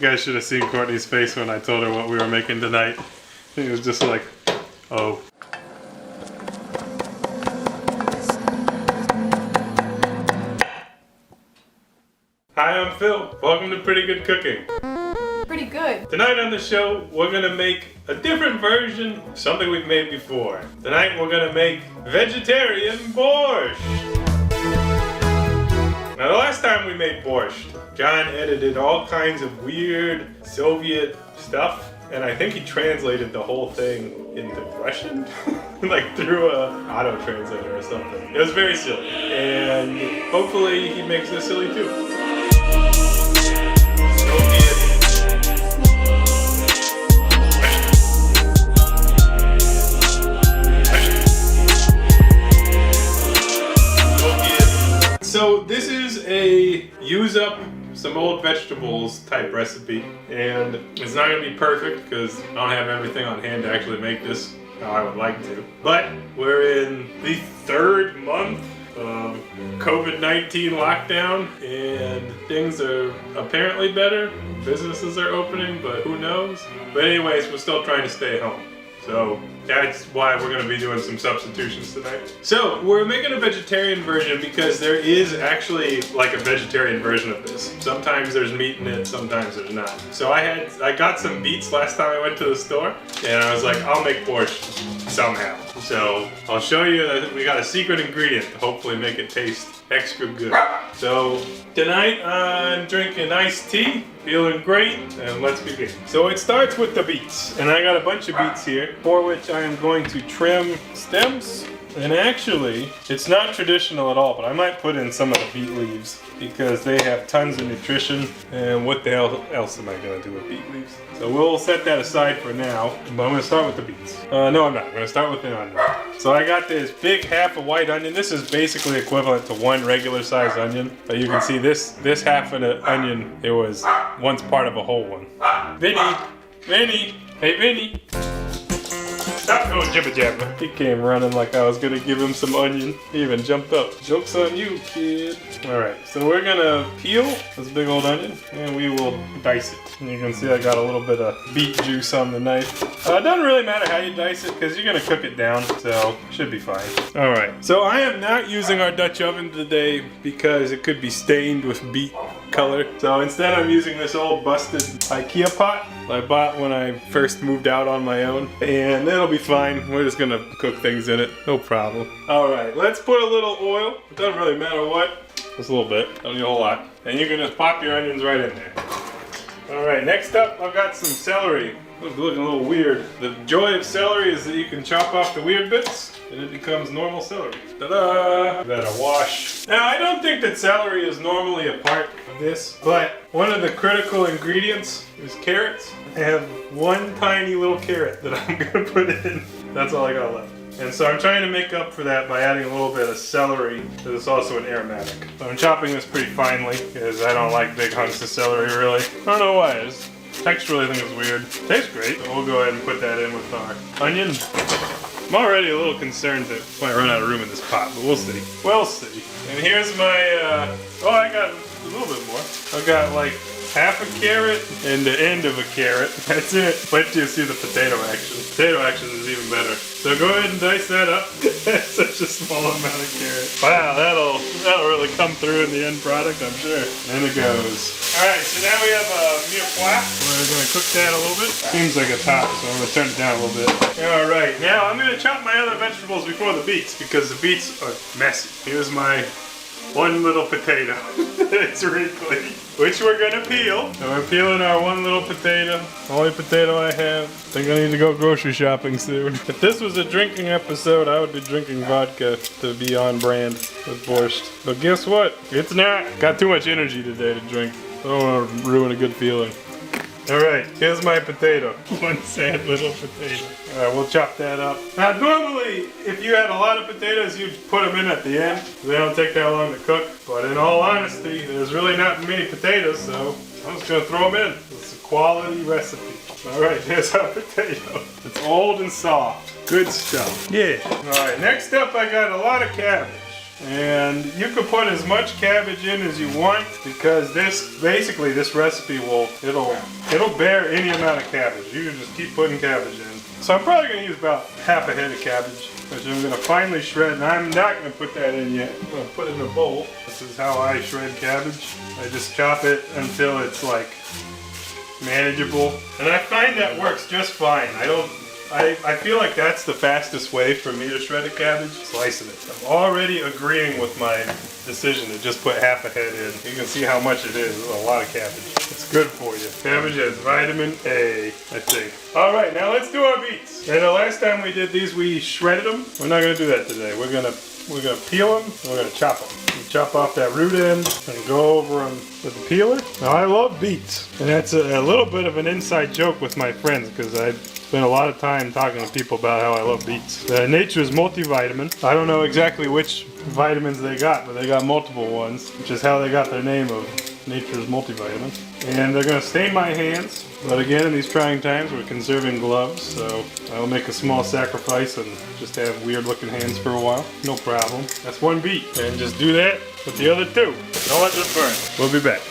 You guys should have seen Courtney's face when I told her what we were making tonight. It was just like, oh. Hi, I'm Phil. Welcome to Pretty Good Cooking. Pretty good. Tonight on the show, we're gonna make a different version of something we've made before. Tonight, we're gonna make vegetarian borscht. Now, the last time we made borscht, John edited all kinds of weird Soviet stuff, and I think he translated the whole thing into Russian, like through a auto translator or something. It was very silly, and hopefully he makes this silly too. So this is a use up some old vegetables type recipe, and it's not going to be perfect because I don't have everything on hand to actually make this how I would like to. But we're in the 3rd month of COVID-19 lockdown, and things are apparently better. Businesses are opening, but who knows? But anyways, we're still trying to stay home. So that's why we're going to be doing some substitutions tonight. So we're making a vegetarian version because there is actually like a vegetarian version of this. Sometimes there's meat in it, sometimes there's not. So I got some beets last time I went to the store, and I was like, I'll make borscht somehow. So I'll show you that we got a secret ingredient to hopefully make it taste extra good. So tonight I'm drinking iced tea, feeling great, and let's begin. So it starts with the beets, and I got a bunch of beets here, for which I am going to trim stems. And actually, it's not traditional at all, but I might put in some of the beet leaves because they have tons of nutrition. And what the hell else am I going to do with beet leaves? So we'll set that aside for now, but I'm going to start with the beets. No, I'm not. I'm going to start with the onion. So I got this big half a white onion. This is basically equivalent to one regular size onion. But you can see this half of the onion, it was once part of a whole one. Vinny! Hey Vinny! Stop going jibber jabber. He came running like I was gonna give him some onion. He even jumped up. Joke's on you, kid. Alright, so we're gonna peel this big old onion and we will dice it. And you can see I got a little bit of beet juice on the knife. It doesn't really matter how you dice it because you're gonna cook it down, so should be fine. Alright, so I am not using our Dutch oven today because it could be stained with beet color. So instead I'm using this old busted IKEA pot I bought when I first moved out on my own, and it'll be fine. We're just gonna cook things in it, no problem. Alright, let's put a little oil. It doesn't really matter what, just a little bit, don't need a whole lot. And you can just pop your onions right in there. Alright, next up I've got some celery. It's looking a little weird. The joy of celery is that you can chop off the weird bits and it becomes normal celery. Ta-da! Give that a wash. Now I don't think that celery is normally a part of this, but one of the critical ingredients is carrots. I have one tiny little carrot that I'm gonna put in. That's all I got left. And so I'm trying to make up for that by adding a little bit of celery, because it's also an aromatic. So I'm chopping this pretty finely, because I don't like big hunks of celery really. I don't know why. Texturally I think it's weird. Tastes great. So we'll go ahead and put that in with our onion. I'm already a little concerned that we might run out of room in this pot, but we'll see. We'll see. And here's my, oh, I got a little bit more. I got like half a carrot and the end of a carrot. That's it. Wait till you see the potato action. Potato action is even better. So go ahead and dice that up. That's such a small amount of carrot. Wow, that'll really come through in the end product, I'm sure. And it goes. Alright, so now we have a mirepoix. We're going to cook that a little bit. Seems like it's hot, so I'm going to turn it down a little bit. Alright, now I'm going to chop my other vegetables before the beets because the beets are messy. Here's my one little potato. It's wrinkly. Which we're gonna peel. So we're peeling our one little potato. Only potato I have. Think I need to go grocery shopping soon. If this was a drinking episode, I would be drinking vodka to be on brand with borscht. But guess what? It's not. Got too much energy today to drink. I don't want to ruin a good feeling. Alright, here's my potato. One sad little potato. Alright, we'll chop that up. Now normally, if you had a lot of potatoes, you'd put them in at the end. They don't take that long to cook. But in all honesty, there's really not many potatoes, so I'm just going to throw them in. It's a quality recipe. Alright, here's our potato. It's old and soft. Good stuff. Yeah. Alright, next up I got a lot of cabbage. And you can put as much cabbage in as you want because this recipe it'll bear any amount of cabbage. You can just keep putting cabbage in. So I'm probably gonna use about half a head of cabbage, which I'm gonna finely shred, and I'm not gonna put that in yet. I'm gonna put it in a bowl. This is how I shred cabbage. I just chop it until it's like manageable. And I find that works just fine. I feel like that's the fastest way for me to shred a cabbage, slicing it. I'm already agreeing with my decision to just put half a head in. You can see how much it is. It's a lot of cabbage. It's good for you. Cabbage has vitamin A, I think. All right, now let's do our beets. And the last time we did these, we shredded them. We're not gonna do that today. We're gonna peel them, and we're gonna chop them. We chop off that root end and go over them with the peeler. Now I love beets, and that's a little bit of an inside joke with my friends because I spent a lot of time talking to people about how I love beets. Nature's multivitamin. I don't know exactly which vitamins they got, but they got multiple ones, which is how they got their name of Nature's multivitamin. And they're gonna stain my hands, but again, in these trying times, we're conserving gloves, so I'll make a small sacrifice and just have weird looking hands for a while. No problem. That's one beet. And just do that with the other two. Don't let this burn. We'll be back.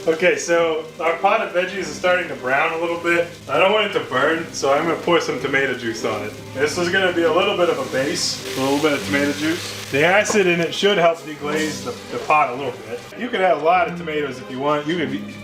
Okay, so our pot of veggies is starting to brown a little bit. I don't want it to burn, so I'm gonna pour some tomato juice on it. This is gonna be a little bit of a base, a little bit of tomato juice. The acid in it should help deglaze the pot a little bit. You can add a lot of tomatoes if you want. You can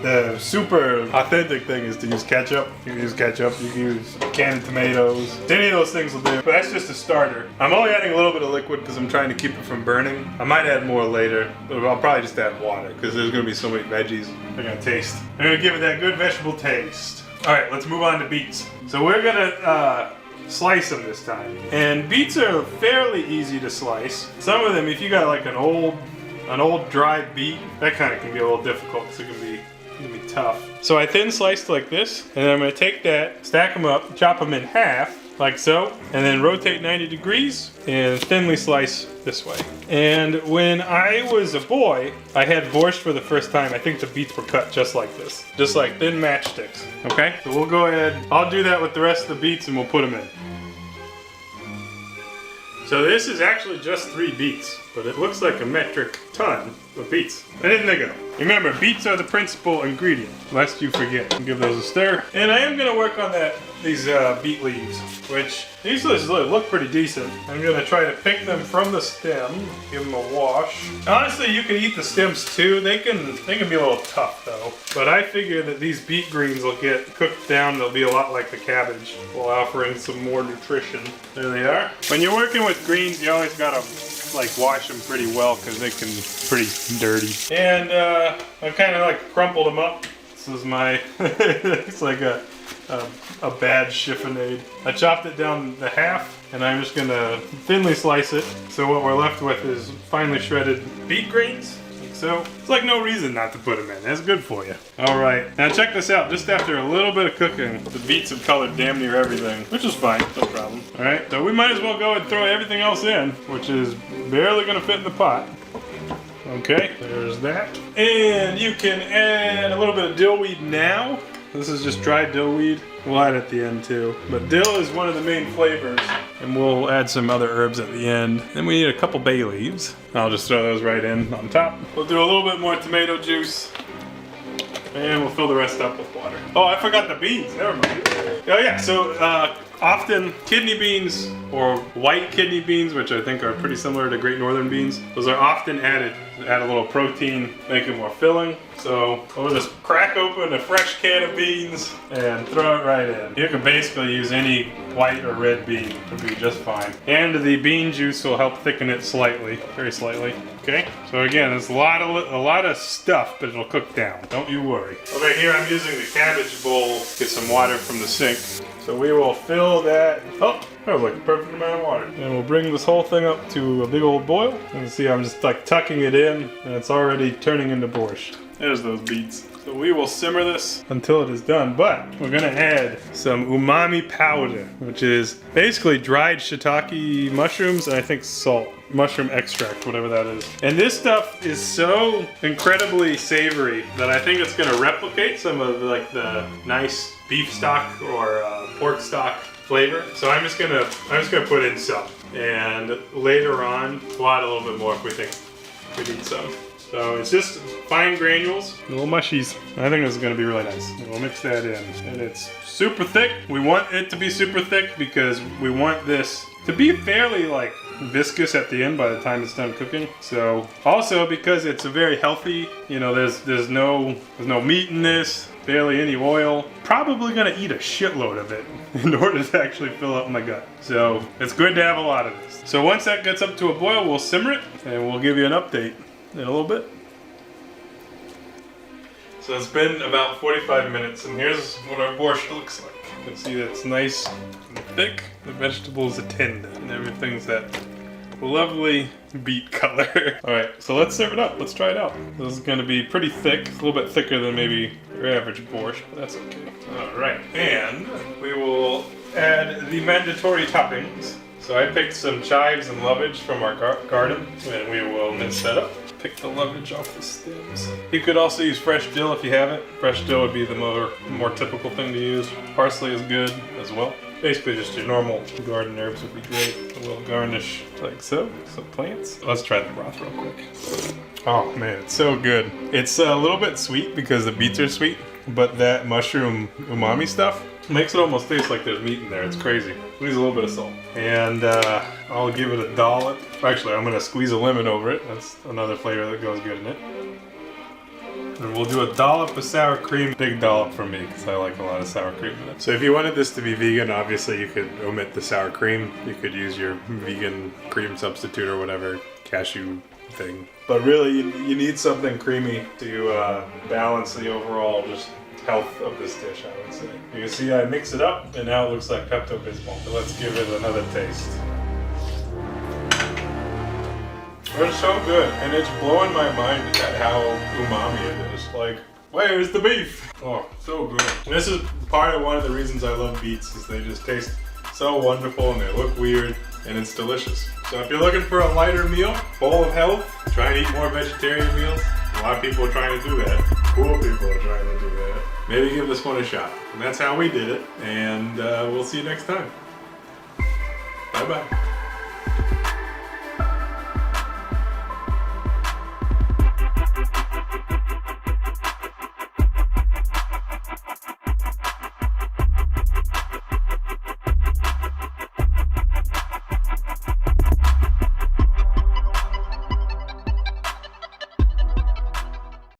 the super authentic thing is to use ketchup. You can use ketchup, you can use canned tomatoes. Any of those things will do, but that's just a starter. I'm only adding a little bit of liquid because I'm trying to keep it from burning. I might add more later, but I'll probably just add water because there's gonna be so many veggies they're gonna taste. They're gonna give it that good vegetable taste. All right, let's move on to beets. So we're gonna slice them this time. And beets are fairly easy to slice. Some of them, if you got like an old dried beet, that kind of can be a little difficult because it can be tough. So I thin sliced like this, and then I'm gonna take that, stack them up, chop them in half, like so, and then rotate 90 degrees and thinly slice this way. And when I was a boy, I had borscht for the first time. I think the beets were cut just like this, just like thin matchsticks. Okay, so we'll go ahead. I'll do that with the rest of the beets and we'll put them in. So this is actually just 3 beets, but it looks like a metric ton of beets. And in they go. Remember, beets are the principal ingredient, lest you forget. Give those a stir. And I am gonna work on these beet leaves, which these look pretty decent. I'm gonna try to pick them from the stem, give them a wash. Honestly, you can eat the stems too. They can be a little tough though. But I figure that these beet greens will get cooked down. They'll be a lot like the cabbage, while offering some more nutrition. There they are. When you're working with greens, you always gotta like wash them pretty well because they can be pretty dirty. And I kind of like crumpled them up. This is my, it's like a bad chiffonade. I chopped it down to half and I'm just gonna thinly slice it. So what we're left with is finely shredded beet greens. Like so. It's like no reason not to put them in. That's good for you. All right, now check this out. Just after a little bit of cooking, the beets have colored damn near everything, which is fine, no problem. All right, so we might as well go and throw everything else in, which is barely gonna fit in the pot. Okay, there's that. And you can add a little bit of dill weed now. This is just dried dill weed. We'll add it at the end too. But dill is one of the main flavors. And we'll add some other herbs at the end. Then we need a couple bay leaves. I'll just throw those right in on top. We'll do a little bit more tomato juice. And we'll fill the rest up with water. Oh, I forgot the beans, never mind. Oh yeah, so often kidney beans or white kidney beans, which I think are pretty similar to Great Northern beans, those are often added to add a little protein, make it more filling. So we'll just crack open a fresh can of beans and throw it right in. You can basically use any white or red bean, it'll be just fine. And the bean juice will help thicken it slightly, very slightly. Okay, so again, it's a lot of stuff, but it'll cook down. Don't you worry. Over here, I'm using the cabbage bowl. Get some water from the sink. So we will fill that. Oh, that was like a perfect amount of water. And we'll bring this whole thing up to a big old boil. And see, I'm just like tucking it in, and it's already turning into borscht. There's those beets. So we will simmer this until it is done, but we're gonna add some umami powder, which is basically dried shiitake mushrooms and I think salt. Mushroom extract, whatever that is. And this stuff is so incredibly savory that I think it's gonna replicate some of the nice beef stock or pork stock flavor. So I'm just gonna put in some. and later on we'll add a little bit more if we think we need some. So it's just fine granules, little mushies. I think this is gonna be really nice. We'll mix that in. And it's super thick. We want it to be super thick because we want this to be fairly like viscous at the end by the time it's done cooking. So also because it's a very healthy, you know, there's no meat in this, barely any oil. Probably gonna eat a shitload of it in order to actually fill up my gut. So it's good to have a lot of this. So once that gets up to a boil, we'll simmer it and we'll give you an update in a little bit. So it's been about 45 minutes and here's what our borscht looks like. You can see that it's nice and thick. The vegetables are tender and everything's that lovely beet color. Alright, so let's serve it up. Let's try it out. This is going to be pretty thick, a little bit thicker than maybe your average borscht, but that's okay. Alright, and we will add the mandatory toppings. So I picked some chives and lovage from our garden and we will mince that up. Pick the lovage off the stems. You could also use fresh dill if you have it. Fresh dill would be the more typical thing to use. Parsley is good as well. Basically just your normal garden herbs would be great. We'll garnish like so, some plants. Let's try the broth real quick. Oh man, it's so good. It's a little bit sweet because the beets are sweet, but that mushroom umami stuff makes it almost taste like there's meat in there. It's crazy. Squeeze a little bit of salt. And I'll give it a dollop. Actually, I'm gonna squeeze a lemon over it. That's another flavor that goes good in it. And we'll do a dollop of sour cream. Big dollop for me, because I like a lot of sour cream in it. So if you wanted this to be vegan, obviously you could omit the sour cream. You could use your vegan cream substitute or whatever cashew thing. But really, you need something creamy to balance the overall just health of this dish, I would say. You can see I mix it up, and now it looks like Pepto-Bismol. So let's give it another taste. It's so good, and it's blowing my mind at how umami it is. Like, where's the beef? Oh, so good. And this is part of one of the reasons I love beets, is they just taste so wonderful and they look weird, and it's delicious. So if you're looking for a lighter meal, full of health, try and eat more vegetarian meals. A lot of people are trying to do that. Cool people are trying to do that. Maybe give this one a shot. And that's how we did it, and we'll see you next time. Bye-bye.